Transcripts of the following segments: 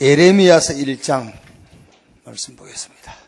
예레미야서 1장 말씀 보겠습니다.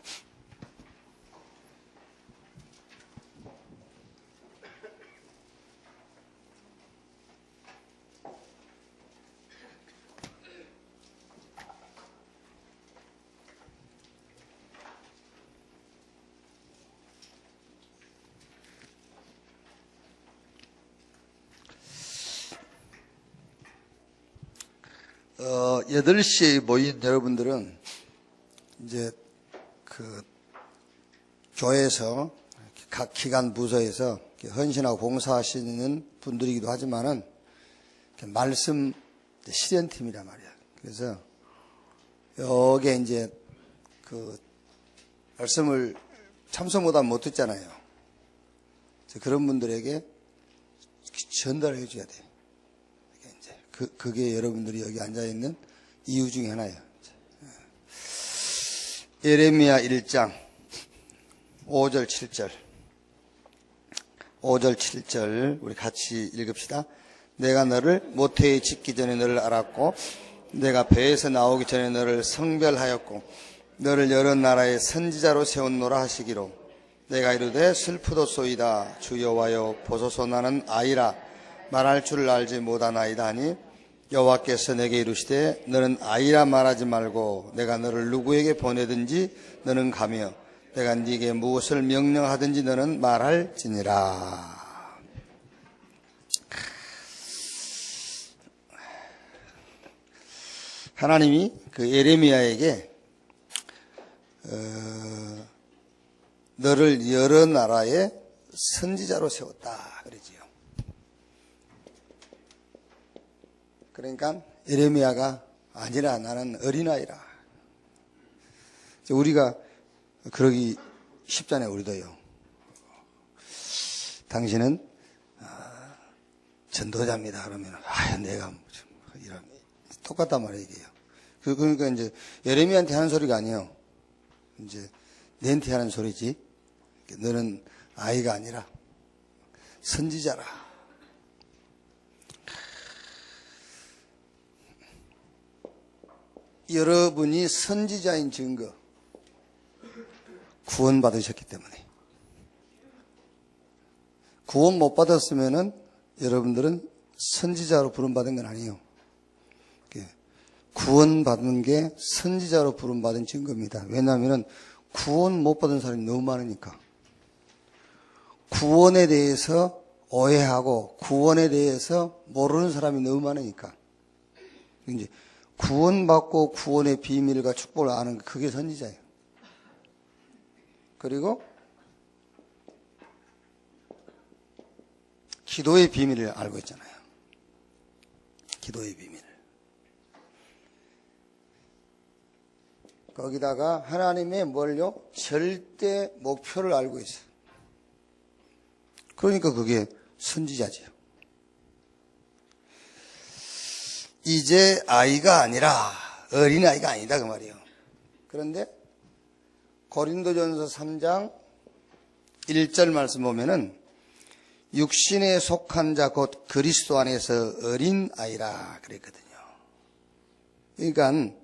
어, 8시에 모인 여러분들은 이제 교회에서 각 기관 부서에서 헌신하고 봉사하시는 분들이기도 하지만은 말씀 실현팀이란 말이야. 그래서 여기에 이제 말씀을 참석 못하면 못 듣잖아요. 그런 분들에게 전달해 줘야 돼. 그게 여러분들이 여기 앉아있는 이유 중에 하나예요. 예레미야 1장 5절 7절 5절 7절 우리 같이 읽읍시다. 내가 너를 모태에 짓기 전에 너를 알았고 내가 배에서 나오기 전에 너를 성별하였고 너를 여러 나라의 선지자로 세웠노라 하시기로 내가 이르되 슬프도소이다 주 여호와여 보소서 나는 아이라 말할 줄을 알지 못하나이다 하니 여호와께서 내게 이르시되 너는 아이라 말하지 말고 내가 너를 누구에게 보내든지 너는 가며 내가 네게 무엇을 명령하든지 너는 말할지니라. 하나님이 예레미야에게 너를 여러 나라의 선지자로 세웠다 그러지요. 그러니까 예레미야가 아니라 나는 어린아이라. 우리가 그러기 쉽잖아요. 우리도요. 당신은 전도자입니다. 그러면 내가 이런 똑같단 말이에요. 이게요. 그러니까 이제 예레미야한테 하는 소리가 아니에요. 이제 내한테 하는 소리지. 너는 아이가 아니라 선지자라. 여러분이 선지자인 증거, 구원 받으셨기 때문에. 구원 못 받았으면은 여러분들은 선지자로 부름받은 건 아니에요. 구원 받는 게 선지자로 부름받은 증거입니다. 왜냐하면 구원 못 받은 사람이 너무 많으니까. 구원에 대해서 오해하고 구원에 대해서 모르는 사람이 너무 많으니까. 이제 구원받고 구원의 비밀과 축복을 아는 그게 선지자예요. 그리고 기도의 비밀을 알고 있잖아요. 기도의 비밀. 거기다가 하나님의 뭘요? 절대 목표를 알고 있어요. 그러니까 그게 선지자지요. 이제 아이가 아니라 어린아이가 아니다 그 말이에요. 그런데 고린도전서 3장 1절 말씀 보면은 육신에 속한 자 곧 그리스도 안에서 어린아이라 그랬거든요. 그러니까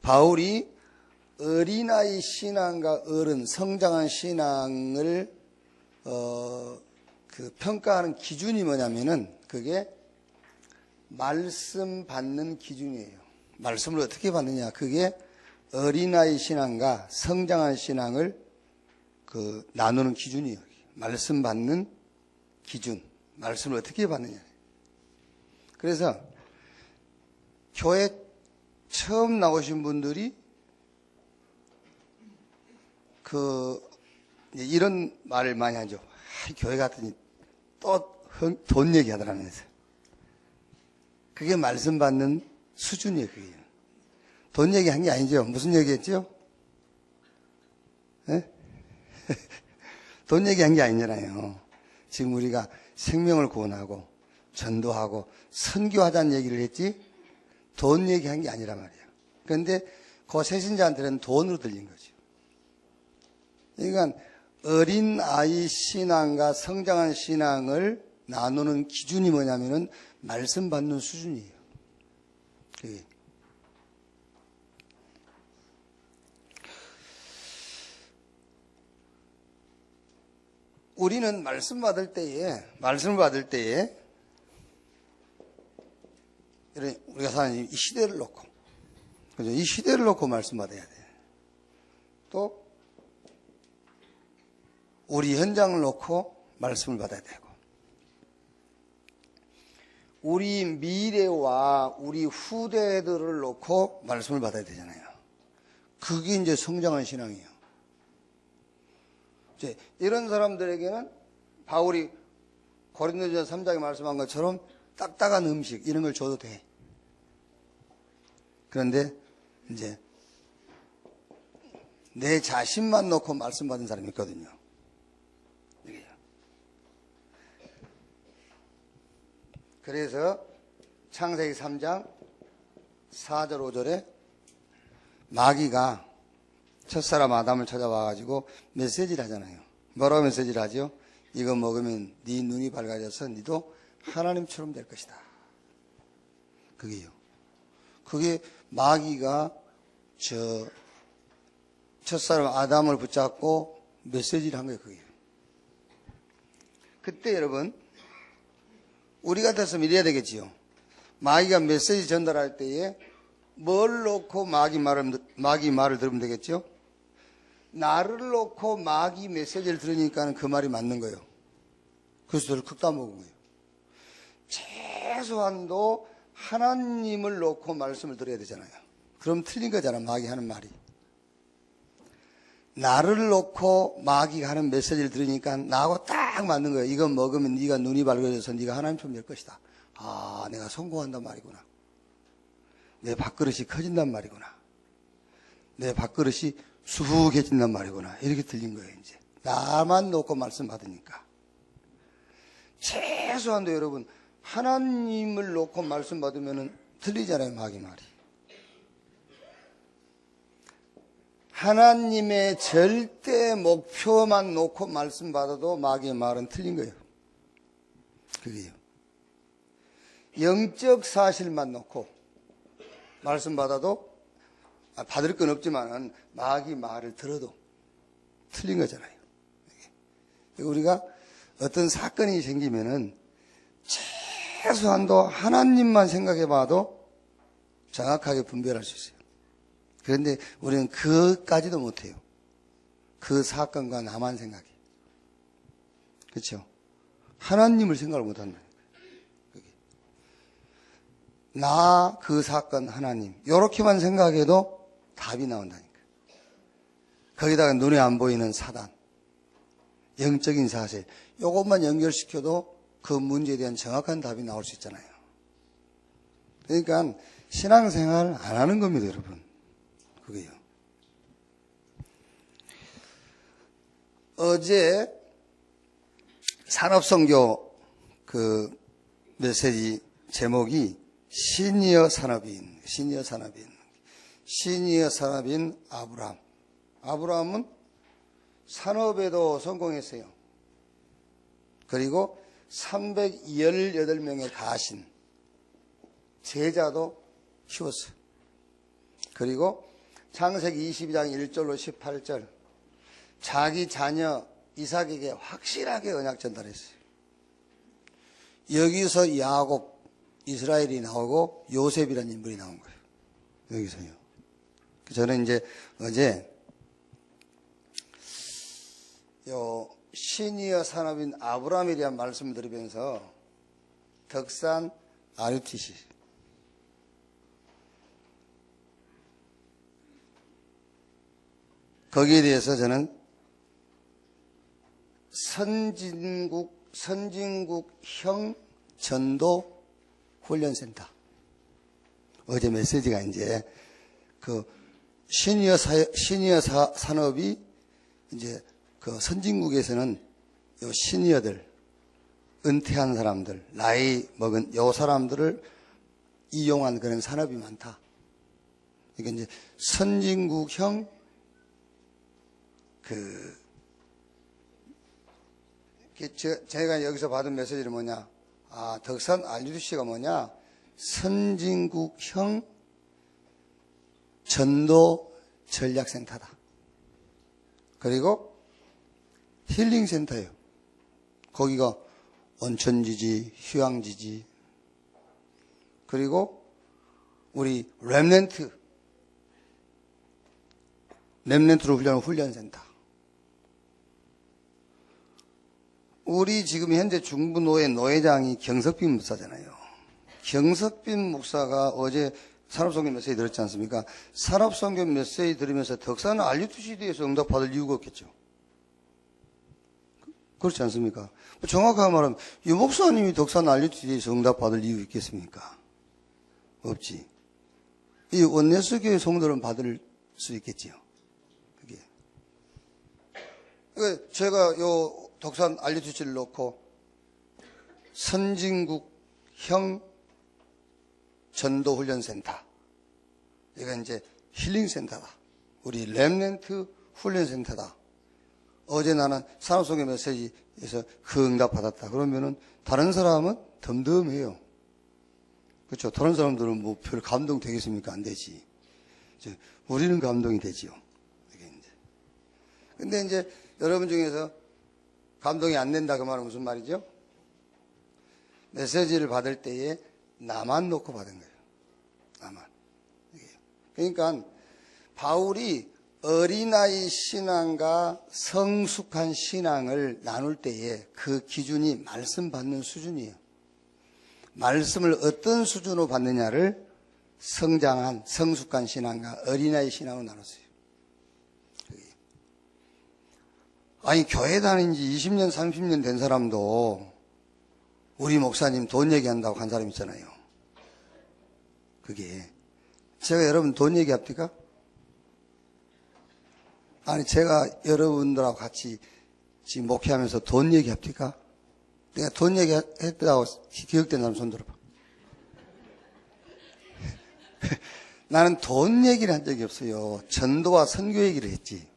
바울이 어린아이 신앙과 어른 성장한 신앙을 평가하는 기준이 뭐냐면은 그게 말씀 받는 기준이에요. 말씀을 어떻게 받느냐? 그게 어린아이 신앙과 성장한 신앙을 나누는 기준이에요. 말씀 받는 기준. 말씀을 어떻게 받느냐. 그래서 교회 처음 나오신 분들이 이런 말을 많이 하죠. 교회 갔더니 또 돈 얘기하더라면서요. 그게 말씀 받는 수준이에요, 그게. 돈 얘기한 게 아니죠. 무슨 얘기했죠? 네? 돈 얘기한 게 아니잖아요. 지금 우리가 생명을 구원하고 전도하고 선교하자는 얘기를 했지 돈 얘기한 게 아니란 말이에요. 그런데 그 새신자한테는 돈으로 들린 거죠. 그러니까 어린아이 신앙과 성장한 신앙을 나누는 기준이 뭐냐면은 말씀 받는 수준이에요. 우리는 말씀을 받을 때에, 우리가 사는 이 시대를 놓고, 그죠? 이 시대를 놓고 말씀 받아야 돼. 또, 우리 현장을 놓고 말씀을 받아야 되고, 우리 미래와 우리 후대들을 놓고 말씀을 받아야 되잖아요. 그게 이제 성장한 신앙이에요. 이제 이런 사람들에게는 바울이 고린도전서 3장에 말씀한 것처럼 딱딱한 음식 이런 걸 줘도 돼. 그런데 이제 내 자신만 놓고 말씀 받은 사람이 있거든요. 그래서 창세기 3장 4절 5절에 마귀가 첫사람 아담을 찾아와가지고 메시지를 하잖아요. 뭐라고 메시지를 하죠? 이거 먹으면 네 눈이 밝아져서 네도 하나님처럼 될 것이다. 그게요. 그게 마귀가 첫사람 아담을 붙잡고 메시지를 한 거예요. 그게. 그때 여러분 우리 같았으면 이래야 되겠지요. 마귀가 메시지 전달할 때에 뭘 놓고 마귀 말을 들으면 되겠죠? 나를 놓고 마귀 메시지를 들으니까 그 말이 맞는 거예요. 그래서 저를 극다 먹은 거예요. 최소한도 하나님을 놓고 말씀을 드려야 되잖아요. 그럼 틀린 거잖아, 마귀 하는 말이. 나를 놓고 마귀가 하는 메시지를 들으니까 나하고 딱 맞는 거예요. 이거 먹으면 네가 눈이 밝아져서 네가 하나님처럼 될 것이다. 아, 내가 성공한단 말이구나. 내 밥그릇이 커진단 말이구나. 내 밥그릇이 수북해진단 말이구나. 이렇게 들린 거예요, 이제. 나만 놓고 말씀 받으니까. 최소한도 여러분, 하나님을 놓고 말씀 받으면 틀리잖아요, 마귀 말이. 하나님의 절대 목표만 놓고 말씀 받아도 마귀의 말은 틀린 거예요. 그게요. 영적 사실만 놓고 말씀 받아도 받을 건 없지만은 마귀 말을 들어도 틀린 거잖아요. 우리가 어떤 사건이 생기면은 최소한도 하나님만 생각해 봐도 정확하게 분별할 수 있어요. 그런데 우리는 그까지도 못해요. 그 사건과 나만 생각해. 그렇죠? 하나님을 생각을 못한다. 나, 그 사건, 하나님. 이렇게만 생각해도 답이 나온다니까. 거기다가 눈에 안 보이는 사단, 영적인 사실, 이것만 연결시켜도 그 문제에 대한 정확한 답이 나올 수 있잖아요. 그러니까 신앙생활 안 하는 겁니다, 여러분. 그게요. 어제 산업선교 그 메시지 제목이 시니어 산업인 아브라함. 아브라함은 산업에도 성공했어요. 그리고 318명의 가신 제자도 키웠어요. 그리고 창세기 22장 1절로 18절 자기 자녀 이삭에게 확실하게 언약 전달했어요. 여기서 야곱 이스라엘이 나오고 요셉이라는 인물이 나온 거예요. 여기서요. 저는 이제 어제 시니어 산업인 아브라함에 대한 말씀을 들으면서 덕산 RUTC 거기에 대해서 저는 선진국형 전도 훈련센터. 어제 메시지가 이제 그 시니어 산업이 이제 그 선진국에서는 요 시니어들, 은퇴한 사람들, 나이 먹은 요 사람들을 이용한 그런 산업이 많다. 이게 이제 선진국형 제가 여기서 받은 메시지는 뭐냐? 덕산 RUTC가 뭐냐? 선진국형 전도 전략센터다. 그리고 힐링센터예요. 거기가 온천지지, 휴양지지, 그리고 우리 렘넌트로 훈련하는 훈련센터. 우리 지금 현재 중부노회 노회장이 경석빈 목사잖아요. 경석빈 목사가 어제 산업선교 메시지 들었지 않습니까? 산업선교 메시지 들으면서 덕산 RUTC에서 응답받을 이유가 없겠죠. 그렇지 않습니까? 정확하게 말하면 유 목사님이 덕산 RUTC에서 응답받을 이유 있겠습니까? 없지. 이 원내스교회 성도는 받을 수 있겠지요. 그게. 그러니까 제가 요 덕산 RUTC를 놓고 선진국형 전도훈련센터. 이거 이제 힐링센터다. 우리 렘넌트 훈련센터다. 어제 나는 산업선교 메시지에서 그 응답 받았다. 그러면은 다른 사람은 덤덤해요. 그렇죠. 다른 사람들은 뭐 별 감동 되겠습니까? 안 되지. 우리는 감동이 되지요. 근데 이제 여러분 중에서 감동이 안 된다 그 말은 무슨 말이죠? 메시지를 받을 때에 나만 놓고 받은 거예요. 나만. 그러니까 바울이 어린아이 신앙과 성숙한 신앙을 나눌 때에 그 기준이 말씀 받는 수준이에요. 말씀을 어떤 수준으로 받느냐를 성장한 성숙한 신앙과 어린아이 신앙으로 나눴어요. 아니 교회 다닌 지 20년 30년 된 사람도 우리 목사님 돈 얘기한다고 한 사람 있잖아요. 그게 제가 여러분 돈 얘기합니까? 아니 제가 여러분들하고 같이 지금 목회하면서 돈 얘기합니까? 내가 돈 얘기했다고 기억된 사람 손 들어봐. 나는 돈 얘기를 한 적이 없어요. 전도와 선교 얘기를 했지.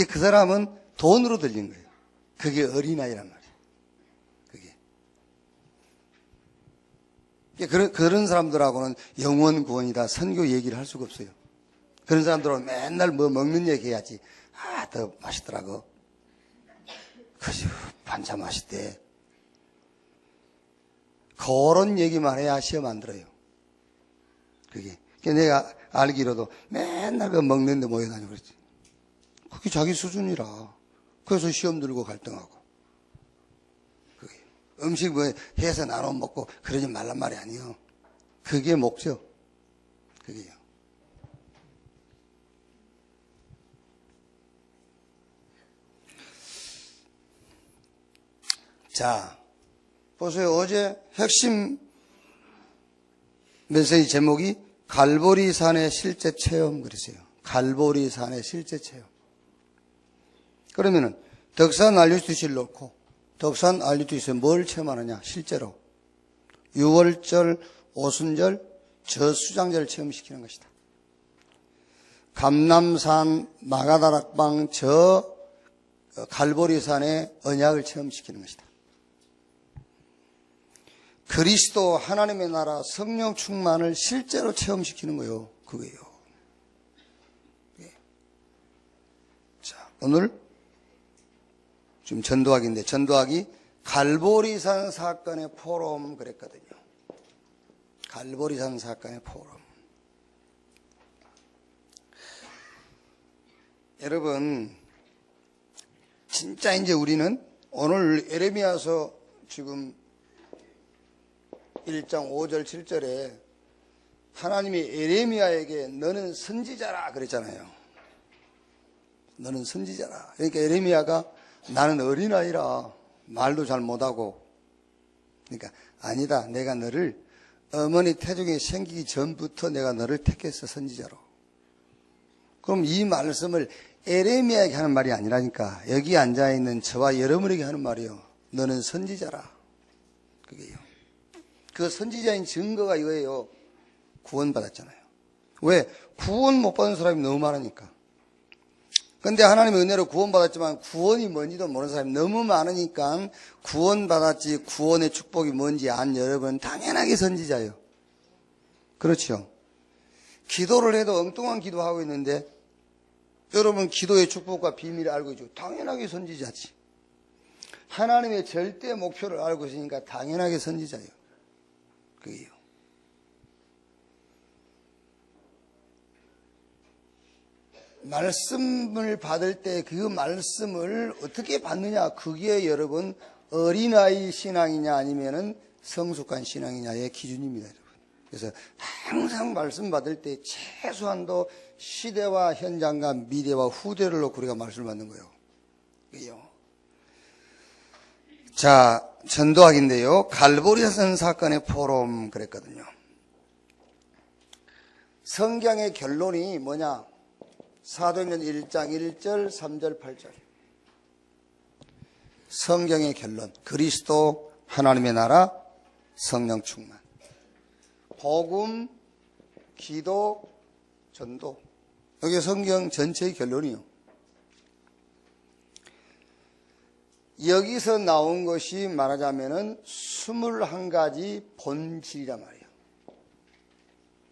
그 사람은 돈으로 들린 거예요. 그게 어린아이란 말이에요. 그런 사람들하고는 영원 구원이다, 선교 얘기를 할 수가 없어요. 그런 사람들은 맨날 뭐 먹는 얘기 해야지. 아, 더 맛있더라고. 그죠, 반찬 맛있대. 그런 얘기만 해야 시험 안 들어요. 그게. 내가 알기로도 맨날 그 먹는데 모여다니고 그랬지. 그게 자기 수준이라. 그래서 시험 들고 갈등하고. 그게. 음식 뭐 해서 나눠 먹고 그러지 말란 말이 아니에요. 그게 목적. 그게요. 자, 보세요. 어제 핵심 메시지 제목이 갈보리산의 실제 체험 그랬어요. 갈보리산의 실제 체험. 그러면은 덕산 RUTC를 놓고 덕산 RUTC에서 뭘 체험하느냐? 실제로 6월절, 오순절, 저수장절을 체험시키는 것이다. 감남산, 마가다락방, 저 갈보리산의 언약을 체험시키는 것이다. 그리스도 하나님의 나라 성령 충만을 실제로 체험시키는 거예요. 그거예요. 자, 오늘 지금 전도학인데 전도학이 갈보리산 사건의 포럼 그랬거든요. 갈보리산 사건의 포럼. 여러분 진짜 이제 우리는 오늘 예레미야서 지금 1장 5절 7절에 하나님이 예레미야에게 너는 선지자라 그랬잖아요. 너는 선지자라. 그러니까 예레미야가 나는 어린아이라 말도 잘 못하고 그러니까 아니다. 내가 너를 어머니 태중에 생기기 전부터 내가 너를 택했어 선지자로. 그럼 이 말씀을 예레미야에게 하는 말이 아니라니까 여기 앉아있는 저와 여러분에게 하는 말이에요. 너는 선지자라. 그게요. 그 선지자인 증거가 이거예요. 구원받았잖아요. 왜? 구원 못 받은 사람이 너무 많으니까. 근데 하나님의 은혜로 구원받았지만 구원이 뭔지도 모르는 사람이 너무 많으니까 구원받았지 구원의 축복이 뭔지 안 여러분 당연하게 선지자예요. 그렇죠. 기도를 해도 엉뚱한 기도하고 있는데 여러분 기도의 축복과 비밀을 알고 있죠. 당연하게 선지자지. 하나님의 절대 목표를 알고 있으니까 당연하게 선지자예요. 그게요. 말씀을 받을 때 그 말씀을 어떻게 받느냐, 그게 여러분 어린아이 신앙이냐 아니면은 성숙한 신앙이냐의 기준입니다, 여러분. 그래서 항상 말씀 받을 때 최소한도 시대와 현장과 미래와 후대를 놓고 우리가 말씀을 받는 거예요. 그게요. 자, 전도학인데요. 갈보리산 사건의 포럼 그랬거든요. 성경의 결론이 뭐냐? 사도행전 1장 1절, 3절, 8절. 성경의 결론. 그리스도, 하나님의 나라, 성령 충만. 복음, 기도, 전도. 여기 성경 전체의 결론이요. 여기서 나온 것이 말하자면은 21가지 본질이란 말이에요.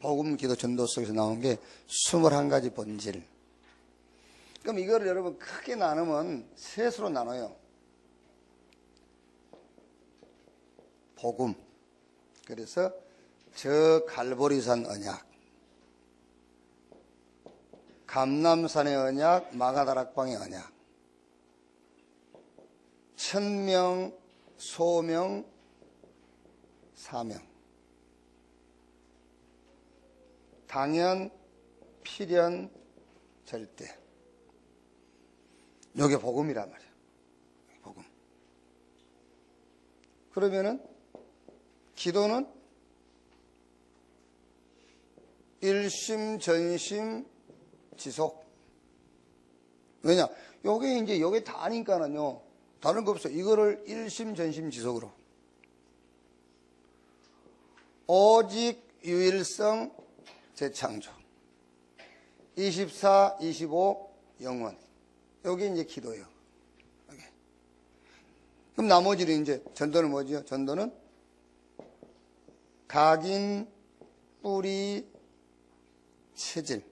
복음, 기도, 전도 속에서 나온 게 21가지 본질. 그럼 이거를 여러분 크게 나누면 셋으로 나눠요. 복음. 그래서 저 갈보리산 언약, 감람산의 언약, 마가다락방의 언약, 천명, 소명, 사명, 당연, 필연, 절대. 이게 복음이란 말이에요. 복음. 그러면은 기도는 일심, 전심, 지속. 왜냐? 요게 다 아니까는요. 다른 거 없어요. 이거를 일심, 전심, 지속으로. 오직, 유일성, 재창조. 24, 25, 영원. 요게 이제 기도예요. 이렇게. 그럼 나머지는 이제 전도는 뭐죠? 전도는 각인, 뿌리, 체질.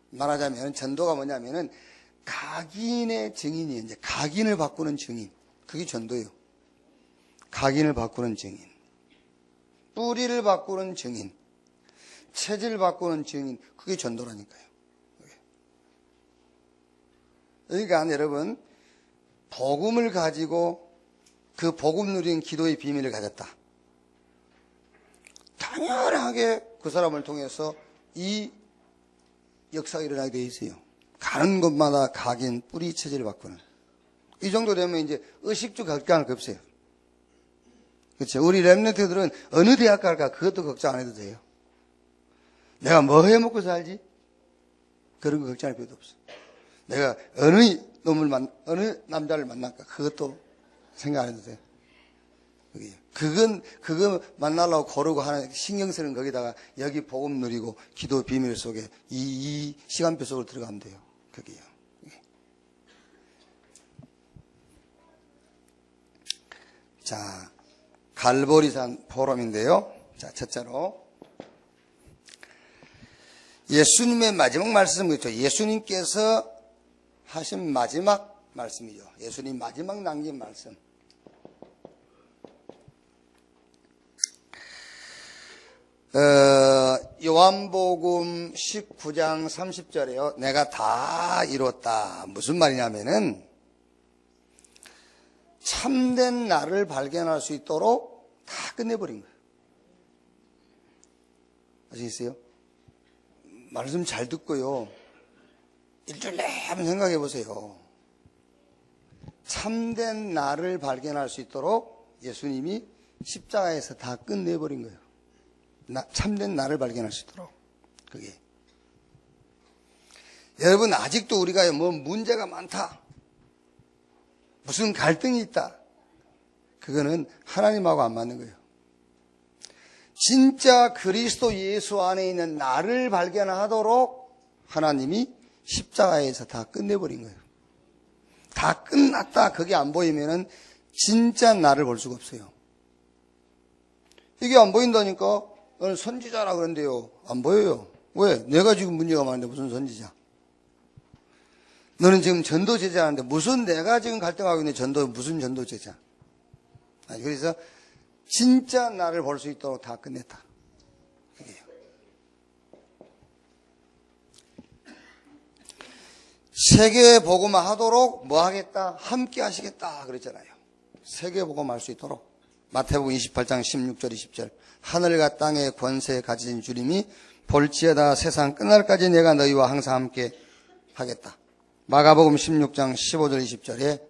말하자면 전도가 뭐냐면은 각인의 증인이에요. 이제 각인을 바꾸는 증인. 그게 전도예요. 각인을 바꾸는 증인. 뿌리를 바꾸는 증인. 체질을 바꾸는 증인. 그게 전도라니까요. 그러니까 여러분, 복음을 가지고 그 복음 누린 기도의 비밀을 가졌다. 당연하게 그 사람을 통해서 이 역사가 일어나게 되어 있어요. 가는 곳마다 각인, 뿌리, 체질을 바꾸는. 이 정도 되면 이제 의식주 걱정할 거 없어요. 그렇죠? 우리 렘넌트들은 어느 대학 갈까 그것도 걱정 안 해도 돼요. 내가 뭐 해먹고 살지? 그런 거 걱정할 필요도 없어. 내가 어느 남자를 만날까 그것도 생각 안 해도 돼요. 그거 만나려고 고르고 하는 신경 쓰는 거기다가 여기 복음 누리고 기도 비밀 속에 이 시간표 속으로 들어가면 돼요. 거기요. 자, 갈보리산 포럼인데요. 자, 첫째로 예수님의 마지막 말씀은 그렇죠. 예수님께서 하신 마지막 말씀이죠. 예수님 마지막 남긴 말씀. 요한복음 19장 30절에요. 내가 다 이뤘다. 무슨 말이냐면은 참된 나를 발견할 수 있도록 다 끝내버린 거예요. 아시겠어요? 말씀 잘 듣고요. 일주일 내내 한번 생각해 보세요. 참된 나를 발견할 수 있도록 예수님이 십자가에서 다 끝내버린 거예요. 참된 나를 발견할 수 있도록. 그게. 여러분, 아직도 우리가 뭐 문제가 많다. 무슨 갈등이 있다. 그거는 하나님하고 안 맞는 거예요. 진짜 그리스도 예수 안에 있는 나를 발견하도록 하나님이 십자가에서 다 끝내버린 거예요. 다 끝났다. 그게 안 보이면은 진짜 나를 볼 수가 없어요. 이게 안 보인다니까? 너는 선지자라 그런데요. 안 보여요. 왜? 내가 지금 문제가 많은데 무슨 선지자? 너는 지금 전도 제자하는데 무슨 내가 지금 갈등하고 있는 전도 무슨 전도 제자? 그래서 진짜 나를 볼 수 있도록 다 끝냈다. 그게요. 세계 복음화 하도록 뭐 하겠다? 함께 하시겠다 그랬잖아요. 세계 복음화 할 수 있도록. 마태복음 28장 16절 20절. 하늘과 땅의 권세 가진 주님이 볼지어다 세상 끝날까지 내가 너희와 항상 함께 하겠다. 마가복음 16장 15절 20절에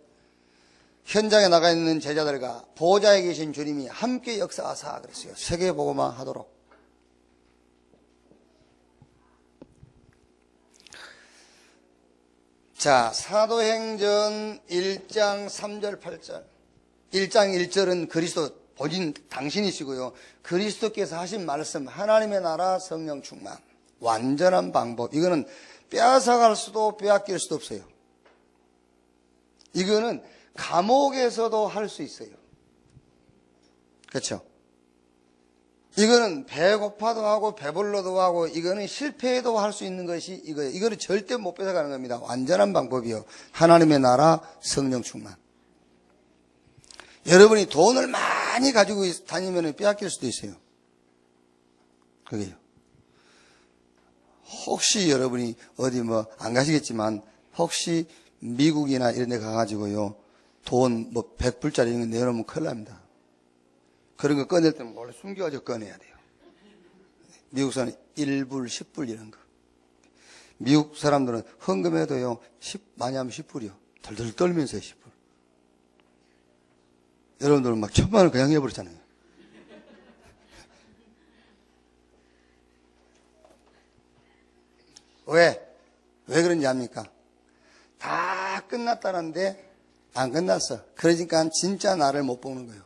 현장에 나가 있는 제자들과 보좌에 계신 주님이 함께 역사하사 그랬어요. 세계 복음화 하도록. 자, 사도행전 1장 3절 8절. 1장 1절은 그리스도 본인 당신이시고요. 그리스도께서 하신 말씀, 하나님의 나라 성령 충만, 완전한 방법. 이거는 빼앗아갈 수도 빼앗길 수도 없어요. 이거는 감옥에서도 할 수 있어요. 그렇죠? 이거는 배고파도 하고 배불러도 하고 이거는 실패해도 할 수 있는 것이 이거예요. 이거는 절대 못 뺏어가는 겁니다. 완전한 방법이요. 하나님의 나라 성령 충만. 여러분이 돈을 많이 가지고 다니면 빼앗길 수도 있어요. 그게요. 혹시 여러분이 어디 뭐 안 가시겠지만 혹시 미국이나 이런 데 가가지고요. 돈 뭐 100불짜리 이런 거 내놓으면 큰일 납니다. 그런 거 꺼낼 때는 원래 숨겨가지고 꺼내야 돼요. 미국서는 1불, 10불 이런 거. 미국 사람들은 헌금해도요, 많이 하면 10불이요. 덜덜 떨면서 10불. 여러분들은 막 1000만원 그냥 해버렸잖아요. 왜 그런지 압니까? 다 끝났다는데 안 끝났어. 그러니까 진짜 나를 못 보는 거예요.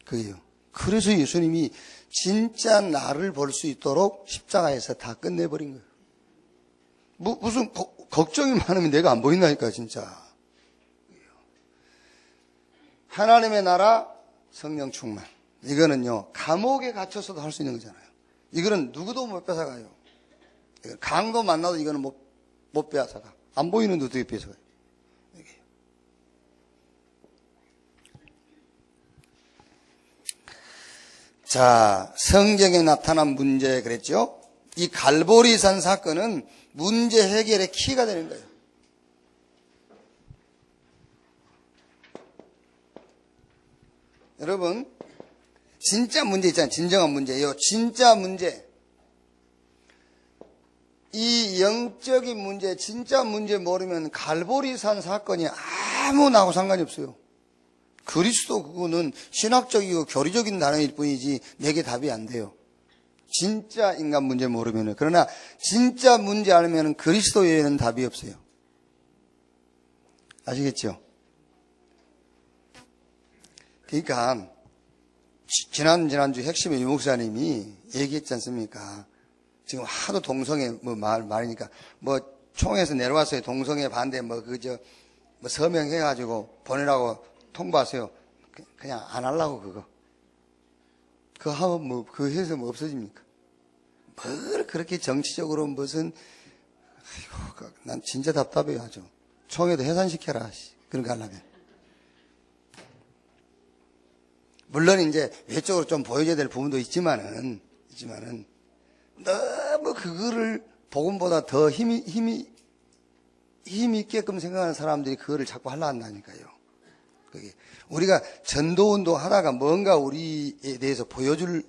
그게요. 그래서 예수님이 진짜 나를 볼 수 있도록 십자가에서 다 끝내버린 거예요. 무슨 걱정이 많으면 내가 안 보인다니까 진짜. 하나님의 나라 성령 충만. 이거는요 감옥에 갇혀서도 할 수 있는 거잖아요. 이거는 누구도 못 뺏어가요. 강도 만나도 이거는 못 빼앗아가. 안 보이는데 어떻게 뺏어가요? 자, 성경에 나타난 문제 그랬죠? 이 갈보리산 사건은 문제 해결의 키가 되는 거예요. 여러분, 진짜 문제 있잖아요. 진정한 문제예요. 진짜 문제. 이 영적인 문제, 진짜 문제 모르면 갈보리산 사건이 아무나하고 상관이 없어요. 그리스도 그거는 신학적이고 교리적인 단어일 뿐이지 내게 답이 안 돼요. 진짜 인간 문제 모르면은. 그러나 진짜 문제 알면은 그리스도 외에는 답이 없어요. 아시겠죠? 그러니까 지난주 핵심의 유 목사님이 얘기했지 않습니까? 지금 하도 동성애 말이니까 총에서 내려왔어요. 동성애 반대 서명해가지고 보내라고 통보하세요. 그냥 안 하려고 그거. 그거 하면 그거 해서 없어집니까? 뭘 그렇게 정치적으로 무슨, 아이고, 난 진짜 답답해요, 아주. 총회도 해산시켜라, 그런 거 하려면. 물론 이제 외적으로 좀 보여줘야 될 부분도 있지만은, 너무 그거를 복음보다 더 힘 있게끔 생각하는 사람들이 그거를 자꾸 하려 한다니까요. 그게 우리가 전도운동 하다가 뭔가 우리에 대해서 보여줄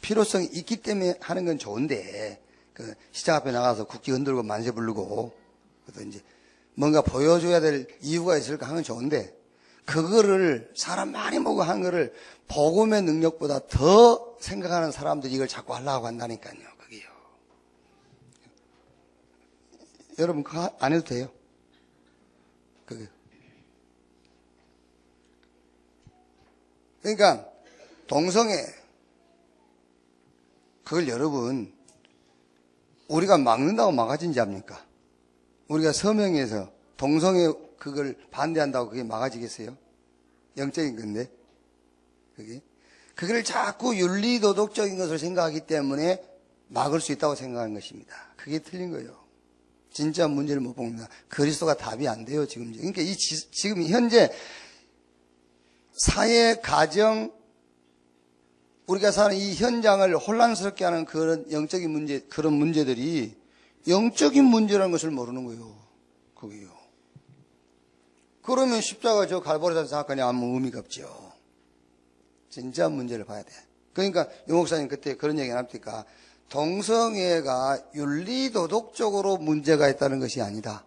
필요성이 있기 때문에 하는 건 좋은데, 그 시장 앞에 나가서 국기 흔들고 만세 부르고, 그래서 이제 뭔가 보여줘야 될 이유가 있을까 하는 건 좋은데, 그거를 사람 많이 보고 하는 거를 복음의 능력보다 더 생각하는 사람들이 이걸 자꾸 하려고 한다니까요. 그게요. 여러분 그거 안 해도 돼요. 그게. 그러니까 동성애 그걸 여러분 우리가 막는다고 막아진지 압니까? 우리가 서명해서 동성애 그걸 반대한다고 그게 막아지겠어요? 영적인 건데 그게 그걸 자꾸 윤리도덕적인 것을 생각하기 때문에 막을 수 있다고 생각하는 것입니다. 그게 틀린 거예요. 진짜 문제를 못 봅니다. 그리스도가 답이 안 돼요 지금. 그러니까 지금 현재 사회, 가정, 우리가 사는 이 현장을 혼란스럽게 하는 그런 영적인 문제, 그런 문제들이 영적인 문제라는 것을 모르는 거예요. 그게요. 그러면 십자가 저 갈보리산 사건이 아무 의미가 없죠. 진짜 문제를 봐야 돼. 그러니까 유 목사님 그때 그런 얘기 합니까? 동성애가 윤리도덕적으로 문제가 있다는 것이 아니다.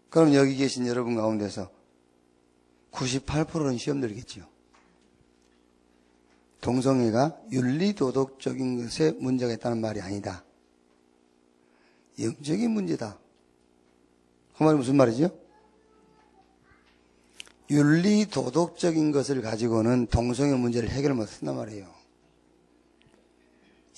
그럼 여기 계신 여러분 가운데서 98%는 시험 들겠죠. 동성애가 윤리도덕적인 것에 문제가 있다는 말이 아니다. 영적인 문제다. 그 말이 무슨 말이죠? 윤리도덕적인 것을 가지고는 동성애 문제를 해결 못한단 말이에요.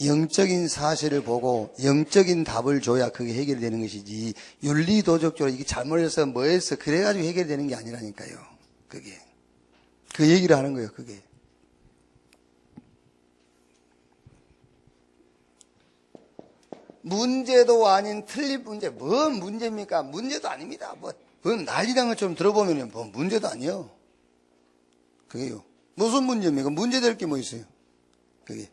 영적인 사실을 보고 영적인 답을 줘야 그게 해결되는 것이지, 윤리도덕적으로 이게 잘못해서 뭐해서 그래가지고 해결되는 게 아니라니까요. 그게. 그 얘기를 하는 거예요, 그게. 문제도 아닌 틀린 문제. 뭔 문제입니까? 문제도 아닙니다. 뭐 난리난 것처럼 들어보면 뭐 문제도 아니에요. 그게요. 무슨 문제입니까? 문제될 게 뭐 있어요? 그게.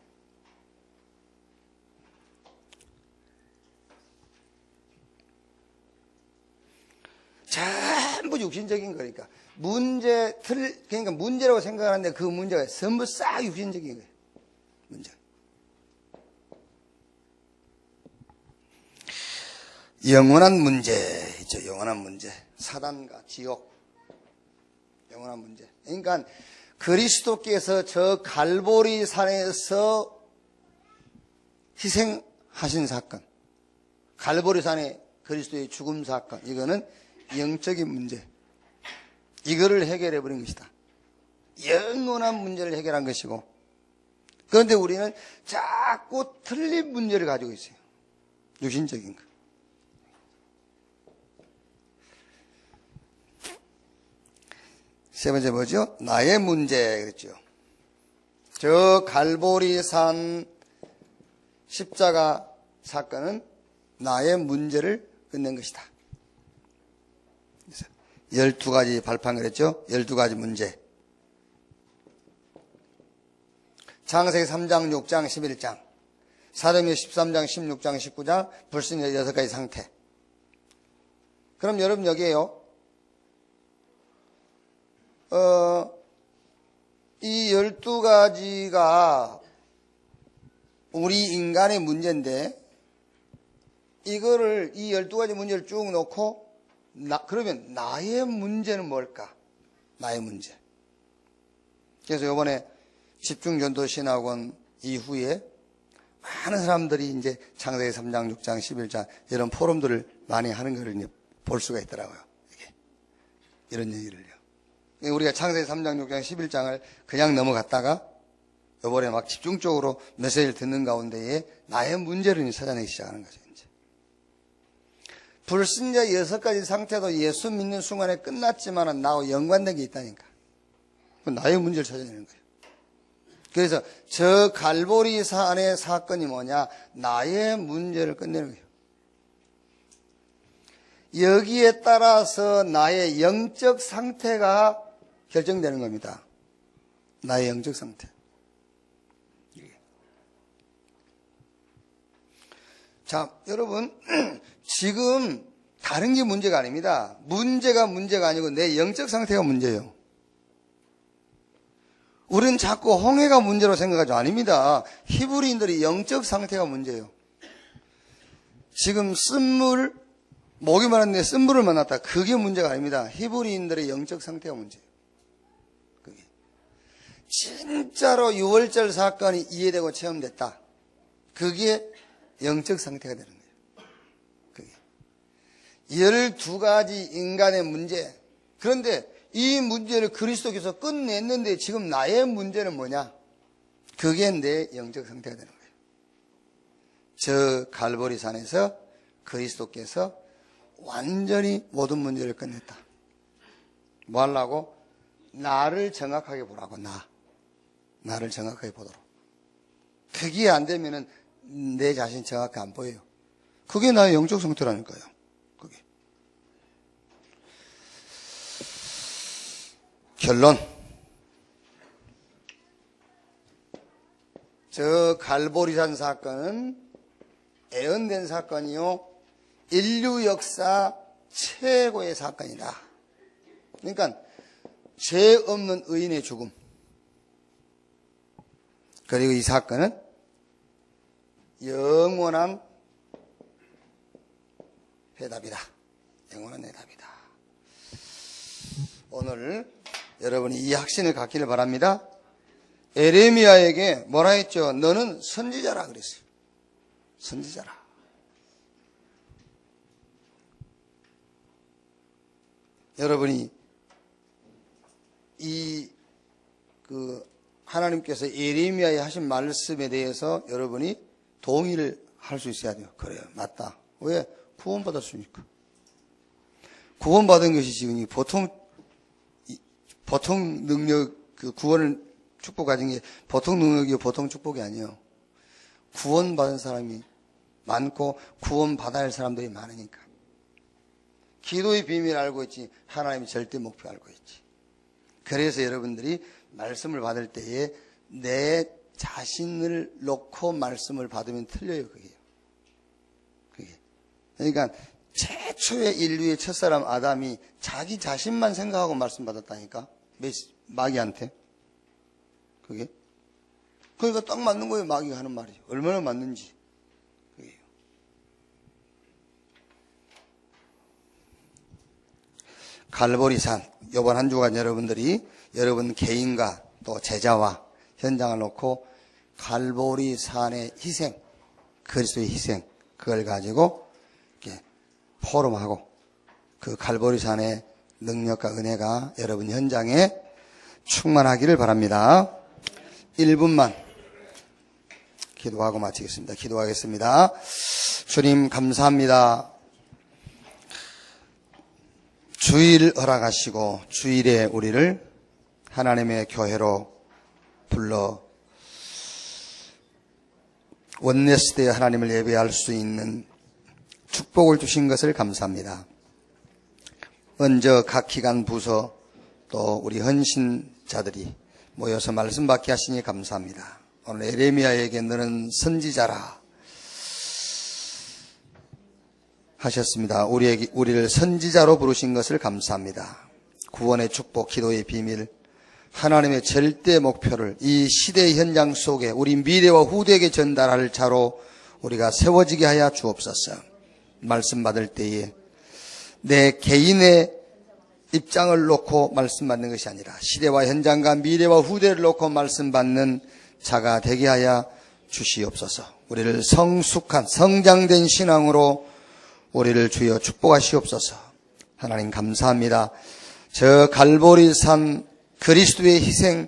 전부 육신적인 거니까. 그러니까 문제라고 생각하는데 그 문제가 전부 싹 육신적인 거예요. 문제. 영원한 문제 있죠. 영원한 문제. 사단과 지옥. 영원한 문제. 그러니까 그리스도께서 저 갈보리 산에서 희생하신 사건, 갈보리 산의 그리스도의 죽음 사건, 이거는 영적인 문제. 이거를 해결해 버린 것이다. 영원한 문제를 해결한 것이고, 그런데 우리는 자꾸 틀린 문제를 가지고 있어요. 육신적인 거. 세 번째 뭐죠? 나의 문제 그랬죠. 저 갈보리산 십자가 사건은 나의 문제를 끝낸 것이다. 12가지 발판 그랬죠? 12가지 문제. 창세기 3장, 6장, 11장, 사도행전 13장, 16장, 19장, 불신의 6가지 상태. 그럼 여러분 여기에요. 이 12가지가 우리 인간의 문제인데, 이거를, 이 12가지 문제를 쭉 놓고, 그러면 나의 문제는 뭘까? 나의 문제. 그래서 이번에 집중전도신학원 이후에 많은 사람들이 이제 창세기 3장, 6장, 11장 이런 포럼들을 많이 하는 걸 이제 볼 수가 있더라고요. 이게. 이런 얘기를요. 우리가 창세기 3장, 6장, 11장을 그냥 넘어갔다가 이번에 막 집중적으로 메시지를 듣는 가운데에 나의 문제를 찾아내기 시작하는 거죠. 이제. 불신자 6가지 상태도 예수 믿는 순간에 끝났지만은 나하고 연관된 게 있다니까. 나의 문제를 찾아내는 거예요. 그래서 저 갈보리산의 사건이 뭐냐? 나의 문제를 끝내는 거예요. 여기에 따라서 나의 영적 상태가 결정되는 겁니다. 나의 영적 상태. 자, 여러분, 지금 다른 게 문제가 아닙니다. 문제가 아니고 내 영적 상태가 문제예요. 우리는 자꾸 홍해가 문제로 생각하죠. 아닙니다. 히브리인들이 영적 상태가 문제예요. 지금 쓴물, 목이 마른데 쓴물을 만났다. 그게 문제가 아닙니다. 히브리인들의 영적 상태가 문제예요. 그게. 진짜로 유월절 사건이 이해되고 체험됐다. 그게 영적 상태가 되는 거예요. 그게. 12가지 인간의 문제. 그런데 이 문제를 그리스도께서 끝냈는데 지금 나의 문제는 뭐냐? 그게 내 영적 상태가 되는 거예요. 저 갈보리산에서 그리스도께서 완전히 모든 문제를 끝냈다. 뭐 하려고? 나를 정확하게 보라고. 나를 정확하게 보도록. 그게 안 되면은 내 자신 정확히 안 보여요. 그게 나의 영적 상태라니까요. 그게. 결론. 저 갈보리산 사건은 애언된 사건이요, 인류 역사 최고의 사건이다. 그러니까 죄 없는 의인의 죽음. 그리고 이 사건은 영원한 해답이다. 영원한 해답이다. 오늘 여러분이 이 확신을 갖기를 바랍니다. 에레미야에게 뭐라 했죠? 너는 선지자라 그랬어요. 선지자라. 여러분이 하나님께서 에레미야에 하신 말씀에 대해서 여러분이 동의를 할 수 있어야 돼요. 그래요. 맞다. 왜? 구원받았으니까. 구원받은 것이 지금 보통 능력, 구원을 축복하신 게 보통 능력이고 보통 축복이 아니에요. 구원받은 사람이 많고 구원받아야 할 사람들이 많으니까. 기도의 비밀 알고 있지, 하나님의 절대 목표 알고 있지. 그래서 여러분들이 말씀을 받을 때에 내 자신을 놓고 말씀을 받으면 틀려요, 그게. 그러니까 최초의 인류의 첫사람 아담이 자기 자신만 생각하고 말씀 받았다니까. 마귀한테. 그게. 그러니까 딱 맞는 거예요, 마귀가 하는 말이. 얼마나 맞는지. 그게요. 갈보리산, 이번 한 주간 여러분들이 여러분 개인과 또 제자와 현장을 놓고 갈보리산의 희생, 그리스도의 희생, 그걸 가지고 이렇게 포럼하고 그 갈보리산의 능력과 은혜가 여러분 현장에 충만하기를 바랍니다. 1분만 기도하고 마치겠습니다. 기도하겠습니다. 주님 감사합니다. 주일 허락하시고 주일에 우리를 하나님의 교회로 불러 원네스대의 하나님을 예배할 수 있는 축복을 주신 것을 감사합니다. 먼저 각 기관 부서 또 우리 헌신자들이 모여서 말씀 받게 하시니 감사합니다. 오늘 에레미야에게 너는 선지자라 하셨습니다. 우리를 선지자로 부르신 것을 감사합니다. 구원의 축복, 기도의 비밀, 하나님의 절대 목표를 이 시대의 현장 속에 우리 미래와 후대에게 전달할 자로 우리가 세워지게 하여 주옵소서. 말씀 받을 때에 내 개인의 입장을 놓고 말씀 받는 것이 아니라 시대와 현장과 미래와 후대를 놓고 말씀 받는 자가 되게 하여 주시옵소서. 우리를 성숙한 성장된 신앙으로 우리를 주여 축복하시옵소서. 하나님 감사합니다. 저 갈보리산 그리스도의 희생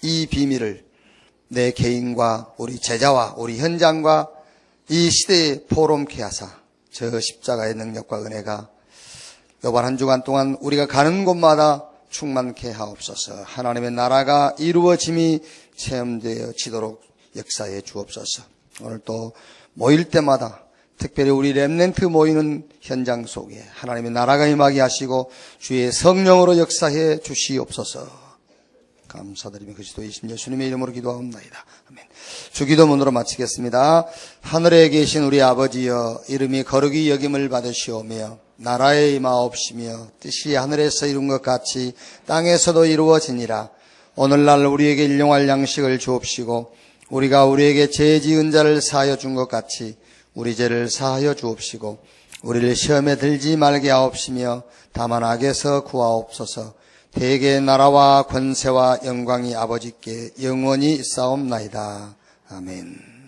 이 비밀을 내 개인과 우리 제자와 우리 현장과 이 시대에 포럼케 하사 저 십자가의 능력과 은혜가 이번 한 주간 동안 우리가 가는 곳마다 충만케 하옵소서. 하나님의 나라가 이루어짐이 체험되어지도록 역사해 주옵소서. 오늘 또 모일 때마다 특별히 우리 렘넌트 모이는 현장 속에 하나님의 나라가 임하게 하시고 주의 성령으로 역사해 주시옵소서. 감사드리며 그리스도이신 예수님의 이름으로 기도하옵나이다. 아멘. 주기도문으로 마치겠습니다. 하늘에 계신 우리 아버지여, 이름이 거룩히 여김을 받으시오며 나라에 임하옵시며 뜻이 하늘에서 이룬 것 같이 땅에서도 이루어지니라. 오늘날 우리에게 일용할 양식을 주옵시고 우리가 우리에게 죄 지은 자를 사하여 준 것 같이 우리 죄를 사하여 주옵시고 우리를 시험에 들지 말게 하옵시며 다만 악에서 구하옵소서. 대개 나라와 권세와 영광이 아버지께 영원히 있사옵나이다. 아멘.